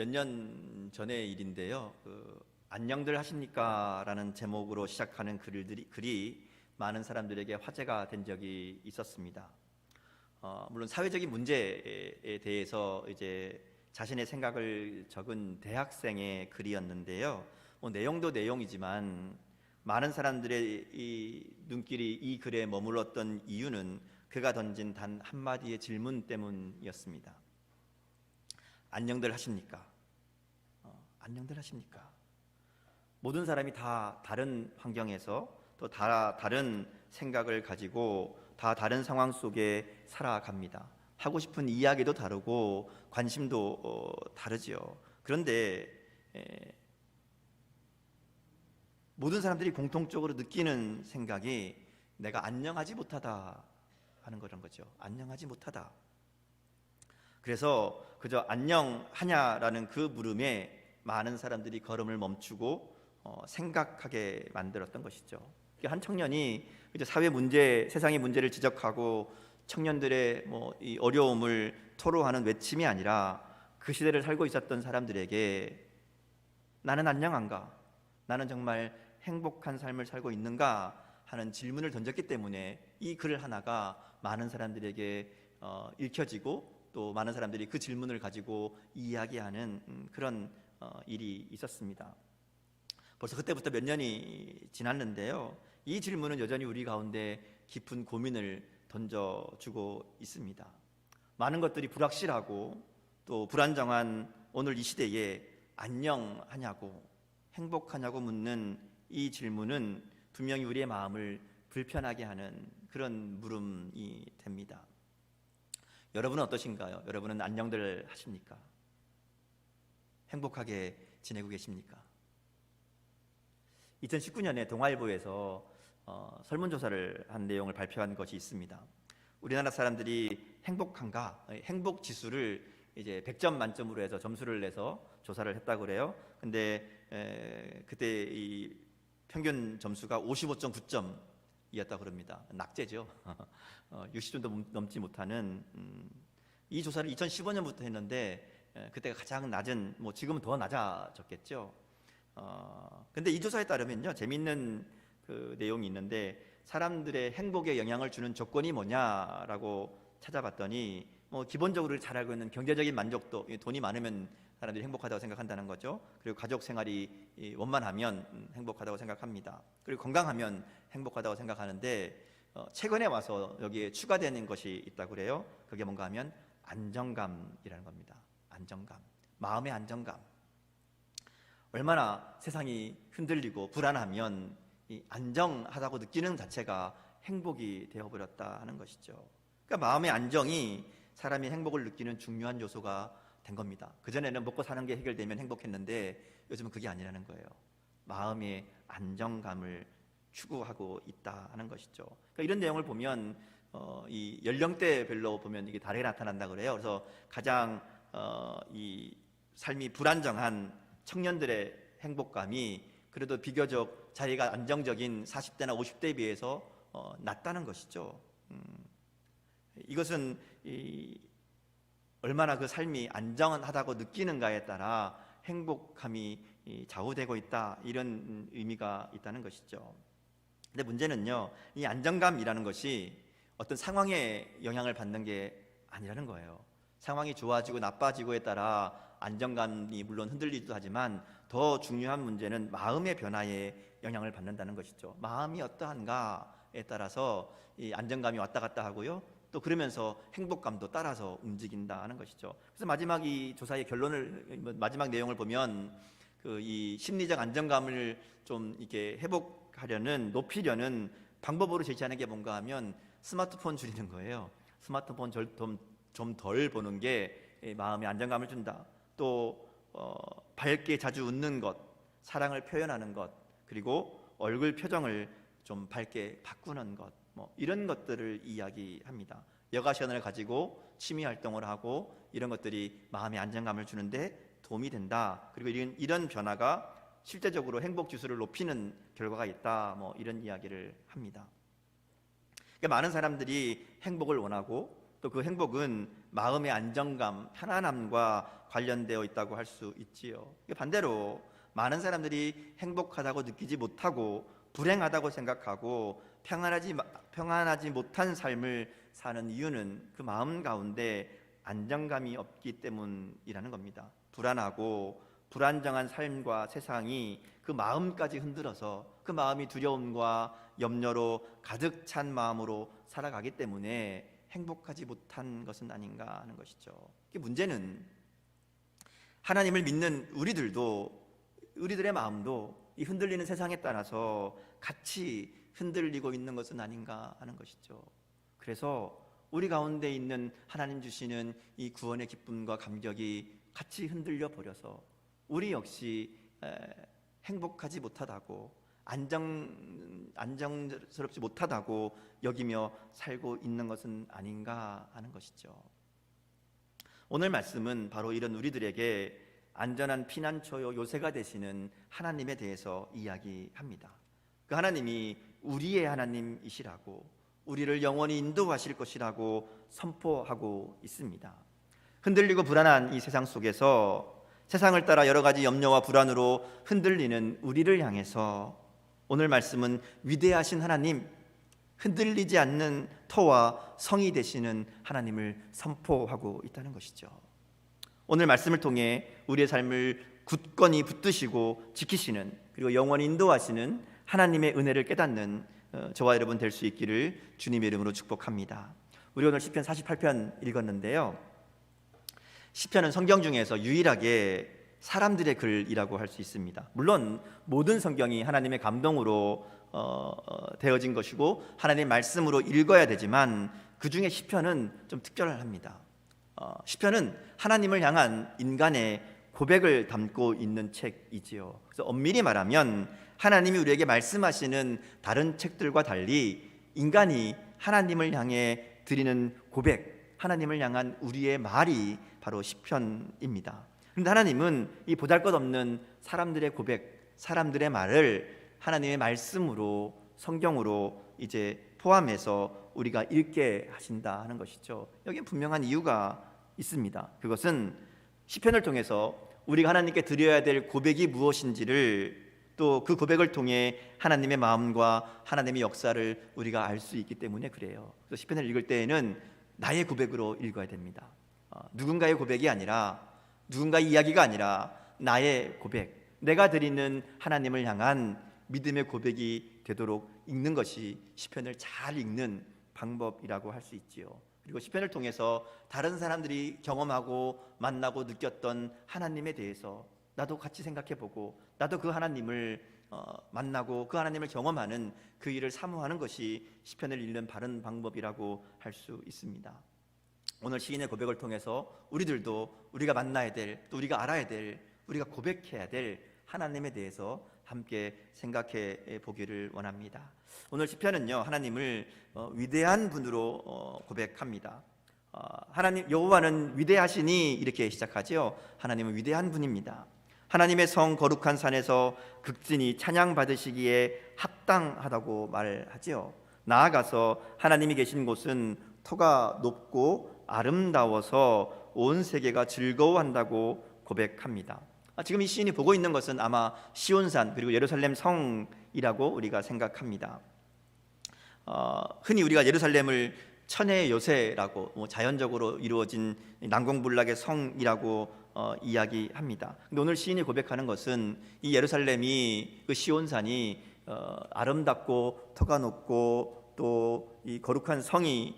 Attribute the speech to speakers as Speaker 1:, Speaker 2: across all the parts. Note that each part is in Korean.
Speaker 1: 몇 년 전의 일인데요. 안녕들 하십니까? 라는 제목으로 시작하는 글이 많은 사람들에게 화제가 된 적이 있었습니다. 물론 사회적인 문제에 대해서 이제 자신의 생각을 적은 대학생의 글이었는데요. 내용도 내용이지만 많은 사람들의 이 눈길이 이 글에 머물렀던 이유는 그가 던진 단 한마디의 질문 때문이었습니다. 안녕들 하십니까? 안녕들 하십니까? 모든 사람이 다 다른 환경에서 또 다 다른 생각을 가지고 다 다른 상황 속에 살아갑니다. 하고 싶은 이야기도 다르고 관심도 다르지요. 그런데 모든 사람들이 공통적으로 느끼는 생각이 내가 안녕하지 못하다 하는 그런 거죠. 안녕하지 못하다. 그래서 그저 안녕하냐라는 그 물음에 많은 사람들이 걸음을 멈추고 생각하게 만들었던 것이죠. 한 청년이 이제 사회 문제, 세상의 문제를 지적하고 청년들의 이 어려움을 토로하는 외침이 아니라 그 시대를 살고 있었던 사람들에게 나는 안녕한가? 나는 정말 행복한 삶을 살고 있는가? 하는 질문을 던졌기 때문에 이 글 하나가 많은 사람들에게 읽혀지고 또 많은 사람들이 그 질문을 가지고 이야기하는 그런 일이 있었습니다. 벌써 그때부터 몇 년이 지났는데요. 이 질문은 여전히 우리 가운데 깊은 고민을 던져주고 있습니다. 많은 것들이 불확실하고 또 불안정한 오늘 이 시대에 안녕하냐고 행복하냐고 묻는 이 질문은 분명히 우리의 마음을 불편하게 하는 그런 물음이 됩니다. 여러분은 어떠신가요? 여러분은 안녕들 하십니까? 행복하게 지내고 계십니까? 2019년에 동아일보에서 설문조사를 한 내용을 발표한 것이 있습니다. 우리나라 사람들이 행복한가? 행복 지수를 이제 100점 만점으로 해서 점수를 내서 조사를 했다고 그래요. 근데 그때 이 평균 점수가 55.9점이었다고 그럽니다. 낙제죠. 60점도 넘지 못하는 이 조사를 2015년부터 했는데 그때가 가장 낮은, 지금은 더 낮아졌겠죠. 근데 이 조사에 따르면요, 재미있는 그 내용이 있는데 사람들의 행복에 영향을 주는 조건이 뭐냐라고 찾아봤더니 기본적으로 잘 알고 있는 경제적인 만족도, 돈이 많으면 사람들이 행복하다고 생각한다는 거죠. 그리고 가족 생활이 원만하면 행복하다고 생각합니다. 그리고 건강하면 행복하다고 생각하는데 최근에 와서 여기에 추가되는 것이 있다고 그래요. 그게 뭔가 하면 안정감이라는 겁니다. 안정감, 마음의 안정감. 얼마나 세상이 흔들리고 불안하면 이 안정하다고 느끼는 자체가 행복이 되어버렸다 하는 것이죠. 그러니까 마음의 안정이 사람이 행복을 느끼는 중요한 요소가 된 겁니다. 그전에는 먹고 사는 게 해결되면 행복했는데 요즘은 그게 아니라는 거예요. 마음의 안정감을 추구하고 있다 하는 것이죠. 그러니까 이런 내용을 보면 이 연령대별로 보면 이게 다르게 나타난다 그래요. 그래서 가장 이 삶이 불안정한 청년들의 행복감이 그래도 비교적 자기가 안정적인 40대나 50대에 비해서 낮다는 것이죠. 이것은 얼마나 그 삶이 안정하다고 느끼는가에 따라 행복감이 좌우되고 있다, 이런 의미가 있다는 것이죠. 근데 문제는요, 이 안정감이라는 것이 어떤 상황에 영향을 받는 게 아니라는 거예요. 상황이 좋아지고 나빠지고에 따라 안정감이 물론 흔들리기도 하지만 더 중요한 문제는 마음의 변화에 영향을 받는다는 것이죠. 마음이 어떠한가에 따라서 이 안정감이 왔다 갔다 하고요, 또 그러면서 행복감도 따라서 움직인다 하는 것이죠. 그래서 마지막 이 조사의 마지막 내용을 보면 이 심리적 안정감을 좀 이렇게 회복하려는, 높이려는 방법으로 제시하는 게 뭔가 하면 스마트폰 줄이는 거예요. 스마트폰 좀 덜 보는 게 마음의 안정감을 준다. 또 밝게 자주 웃는 것, 사랑을 표현하는 것, 그리고 얼굴 표정을 좀 밝게 바꾸는 것, 이런 것들을 이야기합니다. 여가 시간을 가지고 취미 활동을 하고 이런 것들이 마음의 안정감을 주는데 도움이 된다. 그리고 이런 변화가 실제적으로 행복 지수를 높이는 결과가 있다. 이런 이야기를 합니다. 그러니까 많은 사람들이 행복을 원하고 또 그 행복은 마음의 안정감, 편안함과 관련되어 있다고 할 수 있지요. 반대로 많은 사람들이 행복하다고 느끼지 못하고 불행하다고 생각하고 평안하지 못한 삶을 사는 이유는 그 마음 가운데 안정감이 없기 때문이라는 겁니다. 불안하고 불안정한 삶과 세상이 그 마음까지 흔들어서 그 마음이 두려움과 염려로 가득 찬 마음으로 살아가기 때문에 행복하지 못한 것은 아닌가 하는 것이죠. 문제는 하나님을 믿는 우리들의 마음도 이 흔들리는 세상에 따라서 같이 흔들리고 있는 것은 아닌가 하는 것이죠. 그래서 우리 가운데 있는 하나님 주시는 이 구원의 기쁨과 감격이 같이 흔들려 버려서 우리 역시 행복하지 못하다고 안정스럽지 못하다고 여기며 살고 있는 것은 아닌가 하는 것이죠. 오늘 말씀은 바로 이런 우리들에게 안전한 피난처요 요새가 되시는 하나님에 대해서 이야기합니다. 그 하나님이 우리의 하나님이시라고, 우리를 영원히 인도하실 것이라고 선포하고 있습니다. 흔들리고 불안한 이 세상 속에서 세상을 따라 여러 가지 염려와 불안으로 흔들리는 우리를 향해서 오늘 말씀은 위대하신 하나님, 흔들리지 않는 터와 성이 되시는 하나님을 선포하고 있다는 것이죠. 오늘 말씀을 통해 우리의 삶을 굳건히 붙드시고 지키시는, 그리고 영원히 인도하시는 하나님의 은혜를 깨닫는 저와 여러분 될 수 있기를 주님의 이름으로 축복합니다. 우리 오늘 시편 48편 읽었는데요, 시편은 성경 중에서 유일하게 사람들의 글이라고 할 수 있습니다. 물론 모든 성경이 하나님의 감동으로 되어진 것이고 하나님의 말씀으로 읽어야 되지만 그 중에 시편은 좀 특별합니다. 시편은 하나님을 향한 인간의 고백을 담고 있는 책이지요. 그래서 엄밀히 말하면 하나님이 우리에게 말씀하시는 다른 책들과 달리 인간이 하나님을 향해 드리는 고백, 하나님을 향한 우리의 말이 바로 시편입니다. 그런데 하나님은 이 보잘것없는 사람들의 고백, 사람들의 말을 하나님의 말씀으로, 성경으로 이제 포함해서 우리가 읽게 하신다 하는 것이죠. 여기에 분명한 이유가 있습니다. 그것은 시편을 통해서 우리가 하나님께 드려야 될 고백이 무엇인지를, 또 그 고백을 통해 하나님의 마음과 하나님의 역사를 우리가 알 수 있기 때문에 그래요. 그래서 시편을 읽을 때에는 나의 고백으로 읽어야 됩니다. 누군가의 고백이 아니라, 누군가의 이야기가 아니라 나의 고백, 내가 드리는 하나님을 향한 믿음의 고백이 되도록 읽는 것이 시편을 잘 읽는 방법이라고 할 수 있지요. 그리고 시편을 통해서 다른 사람들이 경험하고 만나고 느꼈던 하나님에 대해서 나도 같이 생각해보고, 나도 그 하나님을 만나고 그 하나님을 경험하는 그 일을 사모하는 것이 시편을 읽는 바른 방법이라고 할 수 있습니다. 오늘 시인의 고백을 통해서 우리들도 우리가 만나야 될, 또 우리가 알아야 될, 우리가 고백해야 될 하나님에 대해서 함께 생각해 보기를 원합니다. 오늘 시편은요, 하나님을 위대한 분으로 고백합니다. 하나님 여호와는 위대하시니 이렇게 시작하죠. 하나님은 위대한 분입니다. 하나님의 성 거룩한 산에서 극진히 찬양 받으시기에 합당하다고 말하죠. 나아가서 하나님이 계신 곳은 터가 높고 아름다워서 온 세계가 즐거워한다고 고백합니다. 지금 이 시인이 보고 있는 것은 아마 시온산 그리고 예루살렘 성이라고 우리가 생각합니다. 흔히 우리가 예루살렘을 천혜의 요새라고, 자연적으로 이루어진 난공불락의 성이라고 이야기합니다. 근데 오늘 시인이 고백하는 것은 이 예루살렘이, 그 시온산이 아름답고 터가 높고 또 이 거룩한 성이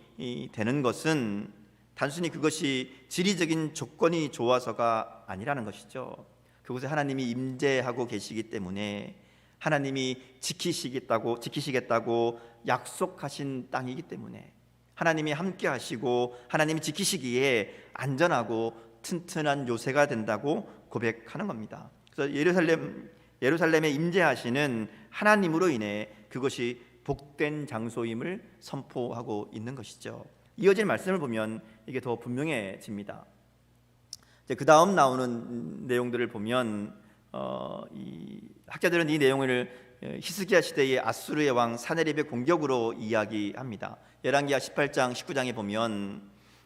Speaker 1: 되는 것은 단순히 그것이 지리적인 조건이 좋아서가 아니라는 것이죠. 그곳에 하나님이 임재하고 계시기 때문에, 하나님이 지키시겠다고 약속하신 땅이기 때문에, 하나님이 함께 하시고 하나님이 지키시기에 안전하고 튼튼한 요새가 된다고 고백하는 겁니다. 그래서 예루살렘에 임재하시는 하나님으로 인해 그것이 복된 장소임을 선포하고 있는 것이죠. 이어질 말씀을 보면 이게 더 분명해집니다. 그 다음 나오는 내용들을 보면 이 학자들은 이 내용을 히스기야 시대의 아수르의 왕 사네립의 공격으로 이야기합니다. 열왕기하 18장 19장에 보면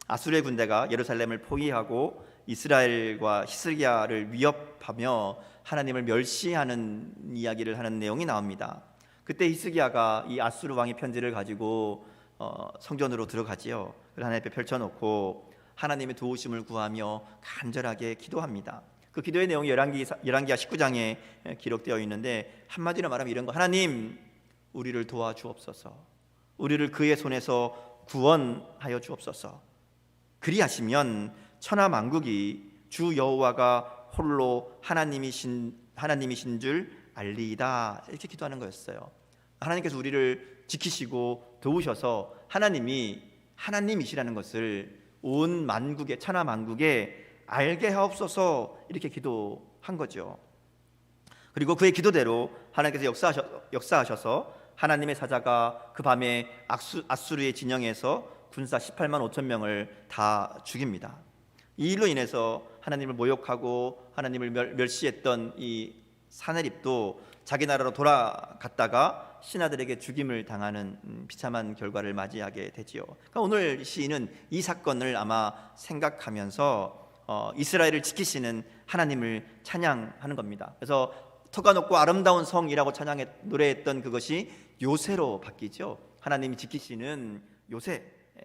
Speaker 1: 아수르의 군대가 예루살렘을 포위하고 이스라엘과 히스기야를 위협하며 하나님을 멸시하는 이야기를 하는 내용이 나옵니다. 그때 히스기야가 이 아수르 왕의 편지를 가지고 성전으로 들어가지요. 그걸 하나님 앞에 펼쳐놓고 하나님의 도우심을 구하며 간절하게 기도합니다. 그 기도의 내용이 열왕기하 19장에 기록되어 있는데 한마디로 말하면 이런 거: 하나님, 우리를 도와주옵소서. 우리를 그의 손에서 구원하여 주옵소서. 그리하시면 천하 만국이 주 여호와가 홀로 하나님이신 줄 알리이다. 이렇게 기도하는 거였어요. 하나님께서 우리를 지키시고 도우셔서 하나님이시라는 것을 온 만국에, 천하 만국에 알게 하옵소서, 이렇게 기도한 거죠. 그리고 그의 기도대로 하나님께서 역사하셔서 하나님의 사자가 그 밤에 아수르의 진영에서 군사 18만 5천 명을 다 죽입니다. 이 일로 인해서 하나님을 모욕하고 하나님을 멸시했던 이 사내립도 자기 나라로 돌아갔다가 신하들에게 죽임을 당하는 비참한 결과를 맞이하게 되지요. 그러니까 오늘 시인은 이 사건을 아마 생각하면서 이스라엘을 지키시는 하나님을 찬양하는 겁니다. 그래서 터가 높고 아름다운 성이라고 노래했던 그것이 요새로 바뀌죠. 하나님이 지키시는 요새.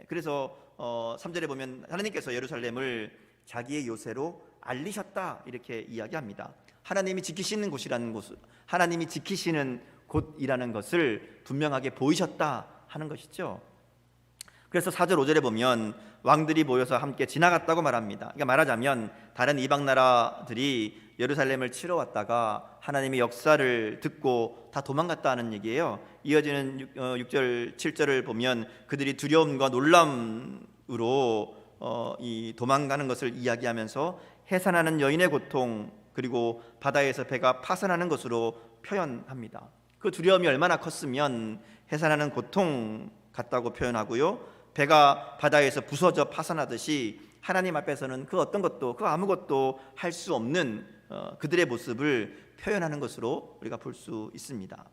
Speaker 1: 그래서 3절에 보면 하나님께서 예루살렘을 자기의 요새로 알리셨다, 이렇게 이야기합니다. 하나님이 지키시는 곳이라는 곳, 하나님이 지키시는 곳이라는 것을 분명하게 보이셨다 하는 것이죠. 그래서 4절 5절에 보면 왕들이 모여서 함께 지나갔다고 말합니다. 그러니까 말하자면 다른 이방 나라들이 예루살렘을 치러 왔다가 하나님의 역사를 듣고 다 도망갔다는 얘기예요. 이어지는 6절 7절을 보면 그들이 두려움과 놀람으로 이 도망가는 것을 이야기하면서 해산하는 여인의 고통, 그리고 바다에서 배가 파산하는 것으로 표현합니다. 그 두려움이 얼마나 컸으면 해산하는 고통 같다고 표현하고요, 배가 바다에서 부서져 파산하듯이 하나님 앞에서는 그 어떤 것도, 그 아무것도 할 수 없는 그들의 모습을 표현하는 것으로 우리가 볼 수 있습니다.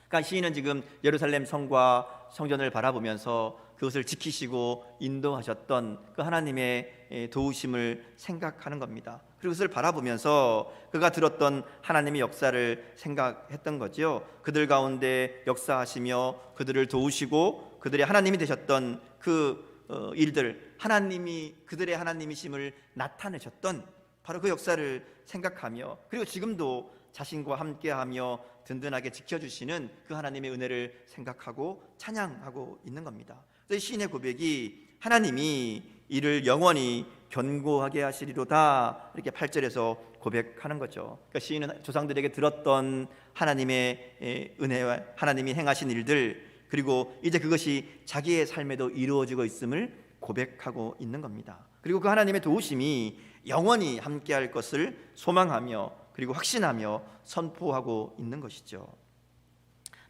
Speaker 1: 그러니까 시인은 지금 예루살렘 성과 성전을 바라보면서 그것을 지키시고 인도하셨던 그 하나님의 도우심을 생각하는 겁니다. 그리고 그것을 바라보면서 그가 들었던 하나님의 역사를 생각했던 거죠. 그들 가운데 역사하시며 그들을 도우시고 그들의 하나님이 되셨던 그 일들, 하나님이 그들의 하나님이심을 나타내셨던 바로 그 역사를 생각하며, 그리고 지금도 자신과 함께하며 든든하게 지켜주시는 그 하나님의 은혜를 생각하고 찬양하고 있는 겁니다. 그래서 시인의 고백이 하나님이 이를 영원히 견고하게 하시리로다, 이렇게 8절에서 고백하는 거죠. 그러니까 시인은 조상들에게 들었던 하나님의 은혜와 하나님이 행하신 일들, 그리고 이제 그것이 자기의 삶에도 이루어지고 있음을 고백하고 있는 겁니다. 그리고 그 하나님의 도우심이 영원히 함께할 것을 소망하며 그리고 확신하며 선포하고 있는 것이죠.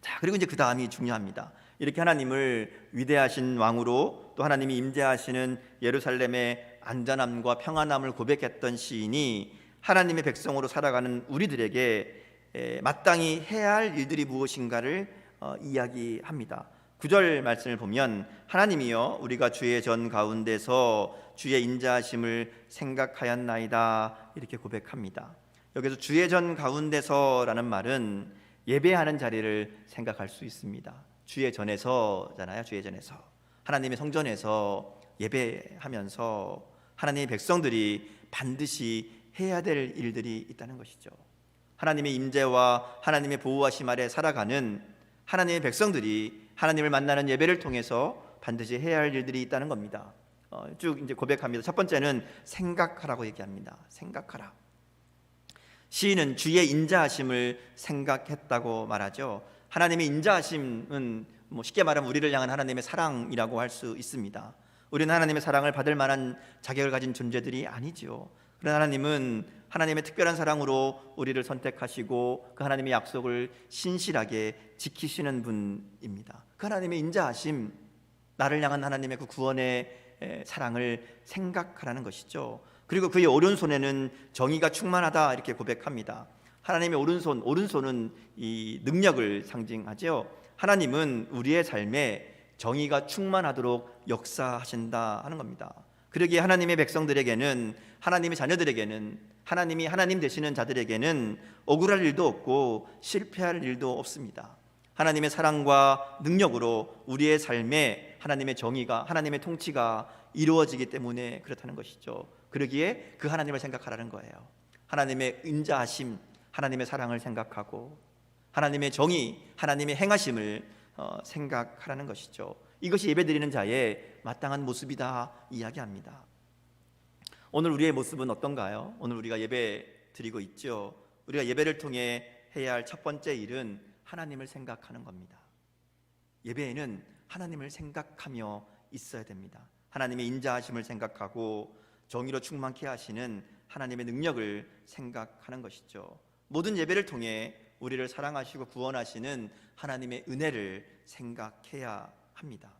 Speaker 1: 자, 그리고 이제 그 다음이 중요합니다. 이렇게 하나님을 위대하신 왕으로 또 하나님이 임재하시는 예루살렘의 안전함과 평안함을 고백했던 시인이 하나님의 백성으로 살아가는 우리들에게 마땅히 해야 할 일들이 무엇인가를 이야기합니다. 9절 말씀을 보면 하나님이여 우리가 주의 전 가운데서 주의 인자하심을 생각하였나이다, 이렇게 고백합니다. 여기서 주의 전 가운데서라는 말은 예배하는 자리를 생각할 수 있습니다. 주의 전에서잖아요. 주의 전에서 하나님의 성전에서 예배하면서 하나님의 백성들이 반드시 해야 될 일들이 있다는 것이죠. 하나님의 임재와 하나님의 보호하심 아래 살아가는 하나님의 백성들이 하나님을 만나는 예배를 통해서 반드시 해야 할 일들이 있다는 겁니다. 쭉 이제 고백합니다. 첫 번째는 생각하라고 얘기합니다. 생각하라. 시인은 주의 인자하심을 생각했다고 말하죠. 하나님의 인자하심은 쉽게 말하면 우리를 향한 하나님의 사랑이라고 할 수 있습니다. 우리는 하나님의 사랑을 받을 만한 자격을 가진 존재들이 아니죠. 그러나 하나님은 하나님의 특별한 사랑으로 우리를 선택하시고 그 하나님의 약속을 신실하게 지키시는 분입니다. 그 하나님의 인자하심, 나를 향한 하나님의 그 구원의 사랑을 생각하라는 것이죠. 그리고 그의 오른손에는 정의가 충만하다, 이렇게 고백합니다. 하나님의 오른손은 이 능력을 상징하죠. 하나님은 우리의 삶에 정의가 충만하도록 역사하신다 하는 겁니다. 그러기에 하나님의 백성들에게는, 하나님의 자녀들에게는, 하나님이 하나님 되시는 자들에게는 억울할 일도 없고 실패할 일도 없습니다. 하나님의 사랑과 능력으로 우리의 삶에 하나님의 정의가, 하나님의 통치가 이루어지기 때문에 그렇다는 것이죠. 그러기에 그 하나님을 생각하라는 거예요. 하나님의 인자하심, 하나님의 사랑을 생각하고 하나님의 정의, 하나님의 행하심을 생각하라는 것이죠. 이것이 예배드리는 자의 마땅한 모습이다 이야기합니다. 오늘 우리의 모습은 어떤가요? 오늘 우리가 예배 드리고 있죠. 우리가 예배를 통해 해야 할 첫 번째 일은 하나님을 생각하는 겁니다. 예배에는 하나님을 생각하며 있어야 됩니다. 하나님의 인자하심을 생각하고 정의로 충만케 하시는 하나님의 능력을 생각하는 것이죠. 모든 예배를 통해 우리를 사랑하시고 구원하시는 하나님의 은혜를 생각해야 합니다.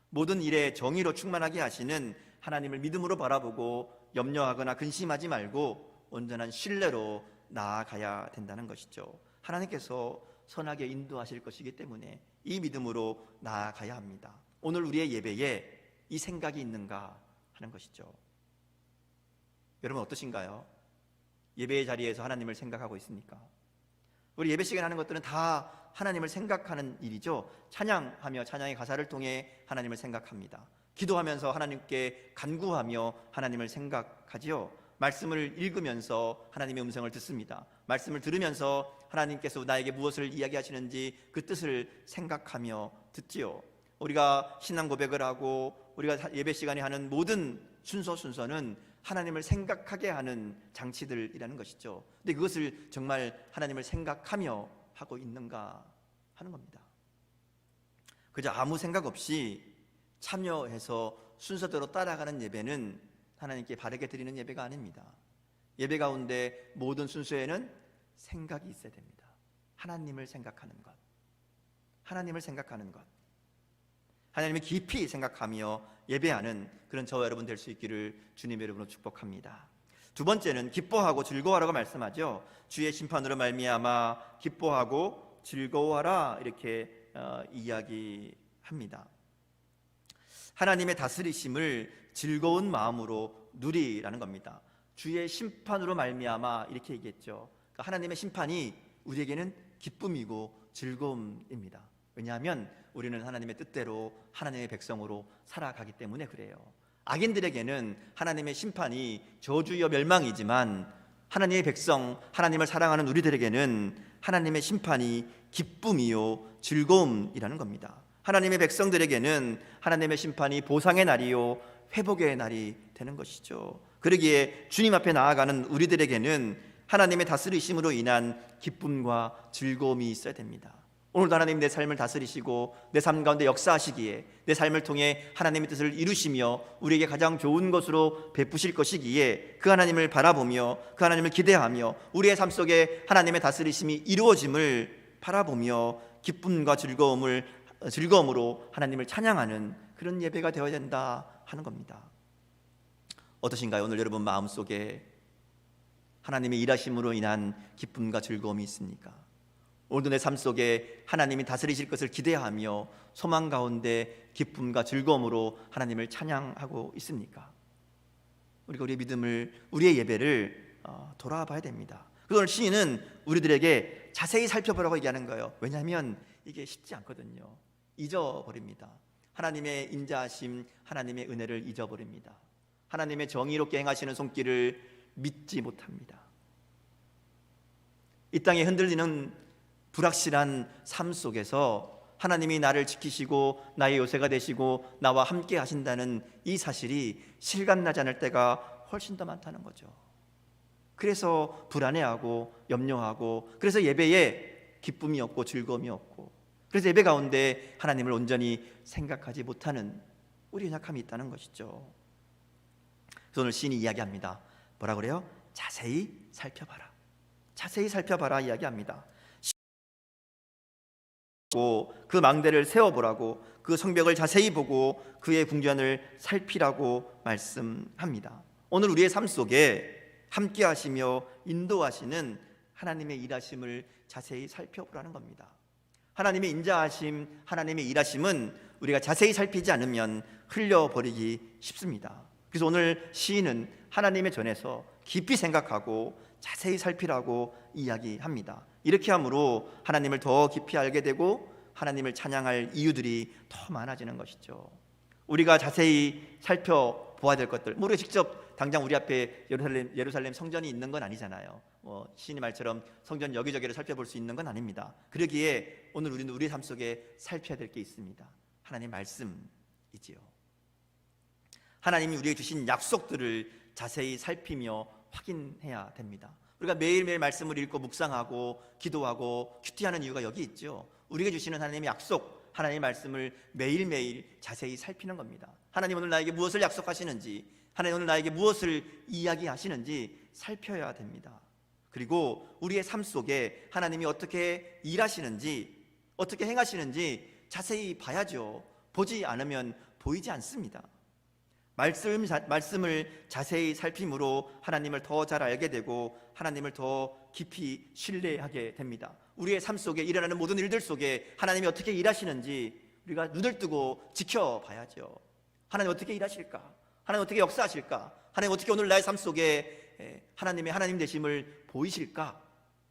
Speaker 1: 모든 일에 정의로 충만하게 하시는 하나님을 믿음으로 바라보고 염려하거나 근심하지 말고 온전한 신뢰로 나아가야 된다는 것이죠. 하나님께서 선하게 인도하실 것이기 때문에 이 믿음으로 나아가야 합니다. 오늘 우리의 예배에 이 생각이 있는가 하는 것이죠. 여러분 어떠신가요? 예배의 자리에서 하나님을 생각하고 있습니까? 우리 예배 시간에 하는 것들은 다 하나님을 생각하는 일이죠. 찬양하며 찬양의 가사를 통해 하나님을 생각합니다. 기도하면서 하나님께 간구하며 하나님을 생각하지요. 말씀을 읽으면서 하나님의 음성을 듣습니다. 말씀을 들으면서 하나님께서 나에게 무엇을 이야기하시는지 그 뜻을 생각하며 듣지요. 우리가 신앙 고백을 하고 우리가 예배 시간에 하는 모든 순서는 하나님을 생각하게 하는 장치들이라는 것이죠. 근데 그것을 정말 하나님을 생각하며 하고 있는가 하는 겁니다. 그저 아무 생각 없이 참여해서 순서대로 따라가는 예배는 하나님께 바르게 드리는 예배가 아닙니다. 예배 가운데 모든 순서에는 생각이 있어야 됩니다. 하나님을 생각하는 것, 하나님을 생각하는 것, 하나님을 깊이 생각하며 예배하는 그런 저와 여러분 될 수 있기를 주님의 이름으로 축복합니다. 두 번째는 기뻐하고 즐거워하라고 말씀하죠. 주의 심판으로 말미암아 기뻐하고 즐거워하라 이렇게 이야기합니다. 하나님의 다스리심을 즐거운 마음으로 누리라는 겁니다. 주의 심판으로 말미암아 이렇게 얘기했죠. 그러니까 하나님의 심판이 우리에게는 기쁨이고 즐거움입니다. 왜냐하면 우리는 하나님의 뜻대로 하나님의 백성으로 살아가기 때문에 그래요. 악인들에게는 하나님의 심판이 저주여 멸망이지만 하나님의 백성, 하나님을 사랑하는 우리들에게는 하나님의 심판이 기쁨이요 즐거움이라는 겁니다. 하나님의 백성들에게는 하나님의 심판이 보상의 날이요 회복의 날이 되는 것이죠. 그러기에 주님 앞에 나아가는 우리들에게는 하나님의 다스리심으로 인한 기쁨과 즐거움이 있어야 됩니다. 오늘도 하나님 내 삶을 다스리시고 내 삶 가운데 역사하시기에 내 삶을 통해 하나님의 뜻을 이루시며 우리에게 가장 좋은 것으로 베푸실 것이기에 그 하나님을 바라보며 그 하나님을 기대하며 우리의 삶 속에 하나님의 다스리심이 이루어짐을 바라보며 기쁨과 즐거움으로 하나님을 찬양하는 그런 예배가 되어야 된다 하는 겁니다. 어떠신가요? 오늘 여러분 마음속에 하나님의 일하심으로 인한 기쁨과 즐거움이 있습니까? 오늘도 내 삶 속에 하나님이 다스리실 것을 기대하며 소망 가운데 기쁨과 즐거움으로 하나님을 찬양하고 있습니까? 우리가 우리의 믿음을, 우리의 예배를 돌아봐야 됩니다. 그래서 오늘 시인은 우리들에게 자세히 살펴보라고 얘기하는 거예요. 왜냐하면 이게 쉽지 않거든요. 잊어버립니다. 하나님의 인자하심, 하나님의 은혜를 잊어버립니다. 하나님의 정의롭게 행하시는 손길을 믿지 못합니다. 이 땅에 흔들리는 불확실한 삶 속에서 하나님이 나를 지키시고 나의 요새가 되시고 나와 함께 하신다는 이 사실이 실감나지 않을 때가 훨씬 더 많다는 거죠. 그래서 불안해하고 염려하고 그래서 예배에 기쁨이 없고 즐거움이 없고 그래서 예배 가운데 하나님을 온전히 생각하지 못하는 우리 연약함이 있다는 것이죠. 그래서 오늘 시인이 이야기합니다. 뭐라 그래요? 자세히 살펴봐라. 자세히 살펴봐라 이야기합니다. 그 망대를 세워보라고, 그 성벽을 자세히 보고 그의 궁전을 살피라고 말씀합니다. 오늘 우리의 삶 속에 함께 하시며 인도하시는 하나님의 일하심을 자세히 살펴보라는 겁니다. 하나님의 인자하심, 하나님의 일하심은 우리가 자세히 살피지 않으면 흘려버리기 쉽습니다. 그래서 오늘 시인은 하나님의 전에서 깊이 생각하고 자세히 살피라고 이야기합니다. 이렇게 함으로 하나님을 더 깊이 알게 되고 하나님을 찬양할 이유들이 더 많아지는 것이죠. 우리가 자세히 살펴보아야 될 것들, 우리가 직접 당장 우리 앞에 예루살렘 성전이 있는 건 아니잖아요. 시인의 말처럼 성전 여기저기를 살펴볼 수 있는 건 아닙니다. 그러기에 오늘 우리는 우리의 삶 속에 살펴야 될 게 있습니다. 하나님의 말씀이지요. 하나님이 우리에게 주신 약속들을 자세히 살피며 확인해야 됩니다. 우리가 매일매일 말씀을 읽고 묵상하고 기도하고 큐티하는 이유가 여기 있죠. 우리에게 주시는 하나님의 약속, 하나님의 말씀을 매일매일 자세히 살피는 겁니다. 하나님 오늘 나에게 무엇을 약속하시는지, 하나님 오늘 나에게 무엇을 이야기하시는지 살펴야 됩니다. 그리고 우리의 삶 속에 하나님이 어떻게 일하시는지, 어떻게 행하시는지 자세히 봐야죠. 보지 않으면 보이지 않습니다. 말씀을 자세히 살핌으로 하나님을 더 잘 알게 되고 하나님을 더 깊이 신뢰하게 됩니다. 우리의 삶 속에 일어나는 모든 일들 속에 하나님이 어떻게 일하시는지 우리가 눈을 뜨고 지켜봐야죠. 하나님 어떻게 일하실까? 하나님 어떻게 역사하실까? 하나님 어떻게 오늘 나의 삶 속에 하나님의 하나님 되심을 보이실까?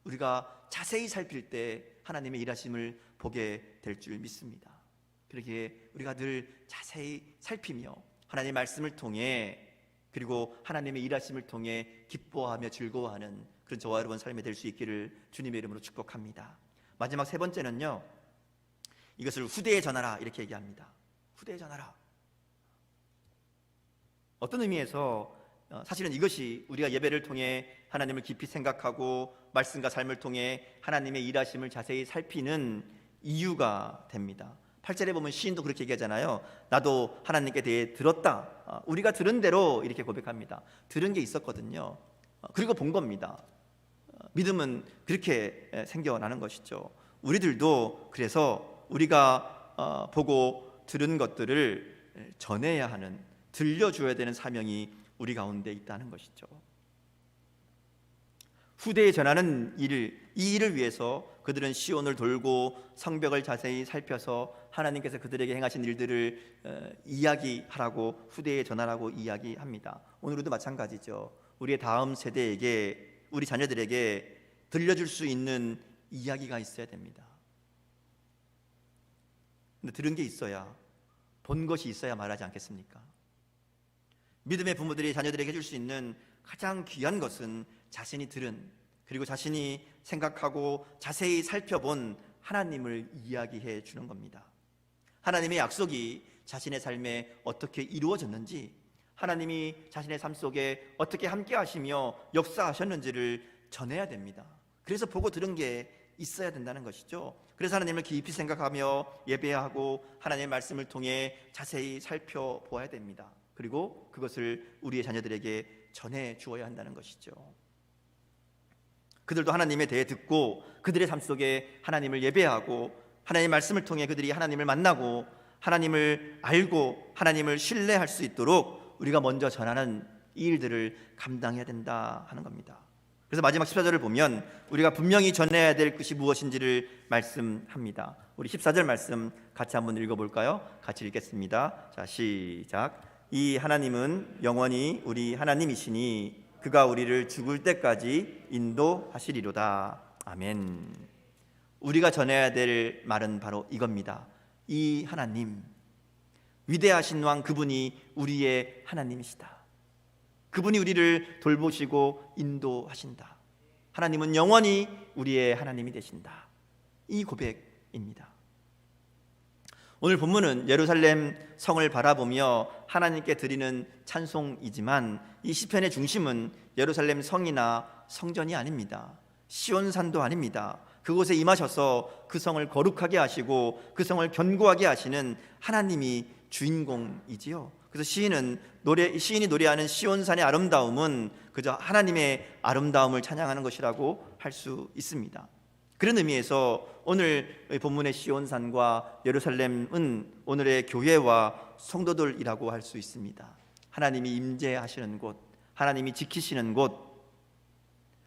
Speaker 1: 우리가 자세히 살필 때 하나님의 일하심을 보게 될 줄 믿습니다. 그러기에 우리가 늘 자세히 살피며 하나님의 말씀을 통해, 그리고 하나님의 일하심을 통해 기뻐하며 즐거워하는 그런 저와 여러분 삶이 될 수 있기를 주님의 이름으로 축복합니다. 마지막 세 번째는요, 이것을 후대에 전하라 이렇게 얘기합니다. 후대에 전하라. 어떤 의미에서 사실은 이것이 우리가 예배를 통해 하나님을 깊이 생각하고 말씀과 삶을 통해 하나님의 일하심을 자세히 살피는 이유가 됩니다. 8절에 보면 시인도 그렇게 얘기하잖아요. 나도 하나님께 대해 들었다. 우리가 들은 대로 이렇게 고백합니다. 들은 게 있었거든요. 그리고 본 겁니다. 믿음은 그렇게 생겨나는 것이죠. 우리들도 그래서 우리가 보고 들은 것들을 전해야 하는, 들려줘야 되는 사명이 우리 가운데 있다는 것이죠. 후대에 전하는 이 일을 위해서 그들은 시온을 돌고 성벽을 자세히 살펴서 하나님께서 그들에게 행하신 일들을 이야기하라고, 후대에 전하라고 이야기합니다. 오늘도 마찬가지죠. 우리의 다음 세대에게, 우리 자녀들에게 들려줄 수 있는 이야기가 있어야 됩니다. 근데 들은 게 있어야, 본 것이 있어야 말하지 않겠습니까? 믿음의 부모들이 자녀들에게 해줄 수 있는 가장 귀한 것은 자신이 들은, 그리고 자신이 생각하고 자세히 살펴본 하나님을 이야기해 주는 겁니다. 하나님의 약속이 자신의 삶에 어떻게 이루어졌는지, 하나님이 자신의 삶 속에 어떻게 함께 하시며 역사하셨는지를 전해야 됩니다. 그래서 보고 들은 게 있어야 된다는 것이죠. 그래서 하나님을 깊이 생각하며 예배하고 하나님의 말씀을 통해 자세히 살펴보아야 됩니다. 그리고 그것을 우리의 자녀들에게 전해 주어야 한다는 것이죠. 그들도 하나님에 대해 듣고 그들의 삶 속에 하나님을 예배하고 하나님의 말씀을 통해 그들이 하나님을 만나고 하나님을 알고 하나님을 신뢰할 수 있도록 우리가 먼저 전하는 이 일들을 감당해야 된다 하는 겁니다. 그래서 마지막 14절을 보면 우리가 분명히 전해야 될 것이 무엇인지를 말씀합니다. 우리 14절 말씀 같이 한번 읽어볼까요? 같이 읽겠습니다. 자, 시작. 이 하나님은 영원히 우리 하나님이시니 그가 우리를 죽을 때까지 인도하시리로다. 아멘. 우리가 전해야 될 말은 바로 이겁니다. 이 하나님, 위대하신 왕, 그분이 우리의 하나님이시다. 그분이 우리를 돌보시고 인도하신다. 하나님은 영원히 우리의 하나님이 되신다. 이 고백입니다. 오늘 본문은 예루살렘 성을 바라보며 하나님께 드리는 찬송이지만 이 시편의 중심은 예루살렘 성이나 성전이 아닙니다. 시온산도 아닙니다. 그곳에 임하셔서 그 성을 거룩하게 하시고 그 성을 견고하게 하시는 하나님이 주인공이지요. 그래서 시인이 노래하는 시온산의 아름다움은 그저 하나님의 아름다움을 찬양하는 것이라고 할 수 있습니다. 그런 의미에서 오늘 본문의 시온산과 예루살렘은 오늘의 교회와 성도들이라고 할 수 있습니다. 하나님이 임재하시는 곳, 하나님이 지키시는 곳,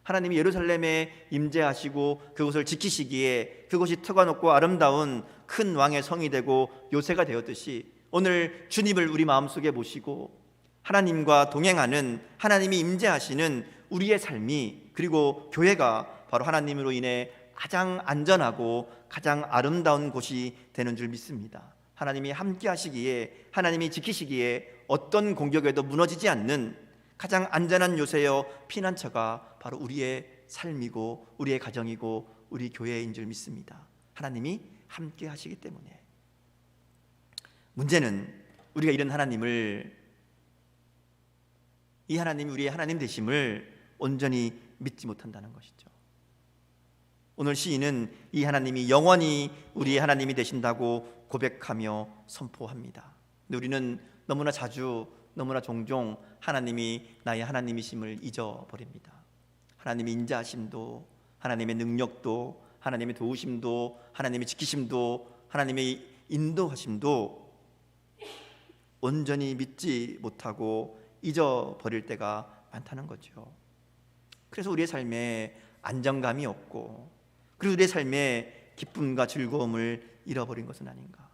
Speaker 1: 하나님이 예루살렘에 임재하시고 그곳을 지키시기에 그곳이 터가 높고 아름다운 큰 왕의 성이 되고 요새가 되었듯이 오늘 주님을 우리 마음속에 모시고 하나님과 동행하는, 하나님이 임재하시는 우리의 삶이, 그리고 교회가 바로 하나님으로 인해 가장 안전하고 가장 아름다운 곳이 되는 줄 믿습니다. 하나님이 함께 하시기에, 하나님이 지키시기에 어떤 공격에도 무너지지 않는 가장 안전한 요새여 피난처가 바로 우리의 삶이고 우리의 가정이고 우리 교회인 줄 믿습니다. 하나님이 함께 하시기 때문에. 문제는 우리가 이런 하나님을, 이 하나님이 우리의 하나님 되심을 온전히 믿지 못한다는 것이죠. 오늘 시인은 이 하나님이 영원히 우리의 하나님이 되신다고 고백하며 선포합니다. 근데 우리는 너무나 자주, 너무나 종종 하나님이 나의 하나님이심을 잊어버립니다. 하나님의 인자하심도, 하나님의 능력도, 하나님의 도우심도, 하나님의 지키심도, 하나님의 인도하심도 온전히 믿지 못하고 잊어버릴 때가 많다는 거죠. 그래서 우리의 삶에 안정감이 없고, 그리고 우리의 삶에 기쁨과 즐거움을 잃어버린 것은 아닌가.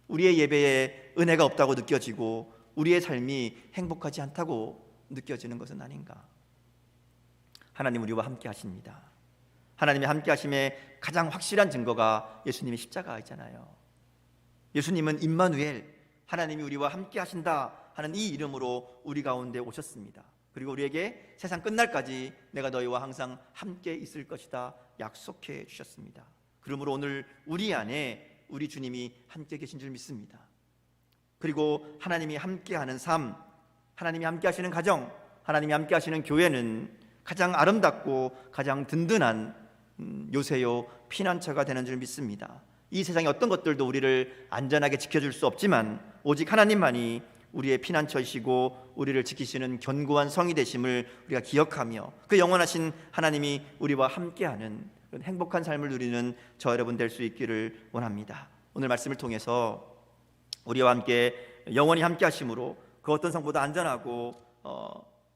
Speaker 1: 우리의 예배에 은혜가 없다고 느껴지고 우리의 삶이 행복하지 않다고 느껴지는 것은 아닌가. 하나님 우리와 함께 하십니다. 하나님의 함께 하심의 가장 확실한 증거가 예수님의 십자가이잖아요. 예수님은 임마누엘, 하나님이 우리와 함께 하신다 하는 이 이름으로 우리 가운데 오셨습니다. 그리고 우리에게 세상 끝날까지 내가 너희와 항상 함께 있을 것이다 약속해 주셨습니다. 그러므로 오늘 우리 안에 우리 주님이 함께 계신 줄 믿습니다. 그리고 하나님이 함께하는 삶, 하나님이 함께 하시는 가정, 하나님이 함께 하시는 교회는 가장 아름답고 가장 든든한 요새요 피난처가 되는 줄 믿습니다. 이 세상의 어떤 것들도 우리를 안전하게 지켜줄 수 없지만 오직 하나님만이 우리의 피난처이시고 우리를 지키시는 견고한 성이 되심을 우리가 기억하며 그 영원하신 하나님이 우리와 함께하는 그런 행복한 삶을 누리는 저 여러분 될 수 있기를 원합니다. 오늘 말씀을 통해서 우리와 함께 영원히 함께 하심으로 그 어떤 성보다 안전하고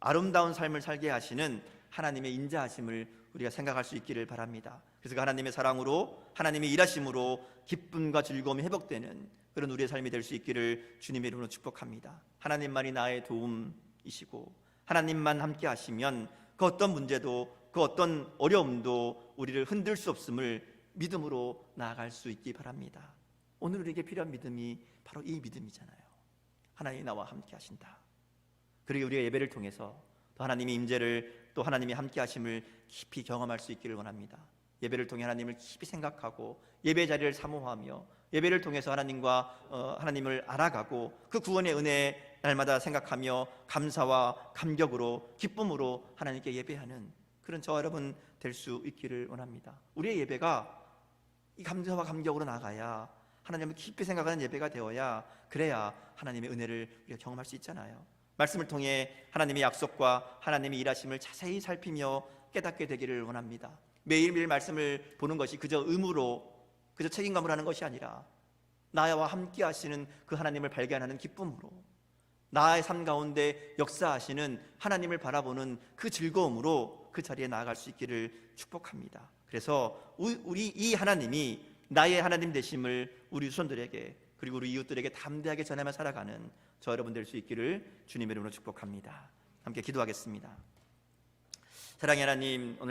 Speaker 1: 아름다운 삶을 살게 하시는 하나님의 인자하심을 우리가 생각할 수 있기를 바랍니다. 그래서 그 하나님의 사랑으로, 하나님의 일하심으로 기쁨과 즐거움이 회복되는 그런 우리의 삶이 될 수 있기를 주님의 이름으로 축복합니다. 하나님만이 나의 도움이시고 하나님만 함께 하시면 그 어떤 문제도, 그 어떤 어려움도 우리를 흔들 수 없음을 믿음으로 나아갈 수 있기 바랍니다. 오늘 우리에게 필요한 믿음이 바로 이 믿음이잖아요. 하나님이 나와 함께 하신다. 그리고 우리가 예배를 통해서 또 하나님의 임재를, 또 하나님이 함께 하심을 깊이 경험할 수 있기를 원합니다. 예배를 통해 하나님을 깊이 생각하고 예배 자리를 사모하며 예배를 통해서 하나님을 알아가고 그 구원의 은혜 날마다 생각하며 감사와 감격으로 기쁨으로 하나님께 예배하는 그런 저와 여러분 될 수 있기를 원합니다. 우리의 예배가 이 감사와 감격으로 나가야, 하나님을 깊이 생각하는 예배가 되어야, 그래야 하나님의 은혜를 우리가 경험할 수 있잖아요. 말씀을 통해 하나님의 약속과 하나님의 일하심을 자세히 살피며 깨닫게 되기를 원합니다. 매일매일 말씀을 보는 것이 그저 의무로, 그저 책임감으로 하는 것이 아니라 나와 함께 하시는 그 하나님을 발견하는 기쁨으로, 나의 삶 가운데 역사하시는 하나님을 바라보는 그 즐거움으로 그 자리에 나아갈 수 있기를 축복합니다. 그래서 우리 이 하나님이 나의 하나님 되심을 우리 후손들에게, 그리고 우리 이웃들에게 담대하게 전하며 살아가는 저 여러분 될 수 있기를 주님의 이름으로 축복합니다. 함께 기도하겠습니다. 사랑의 하나님, 오늘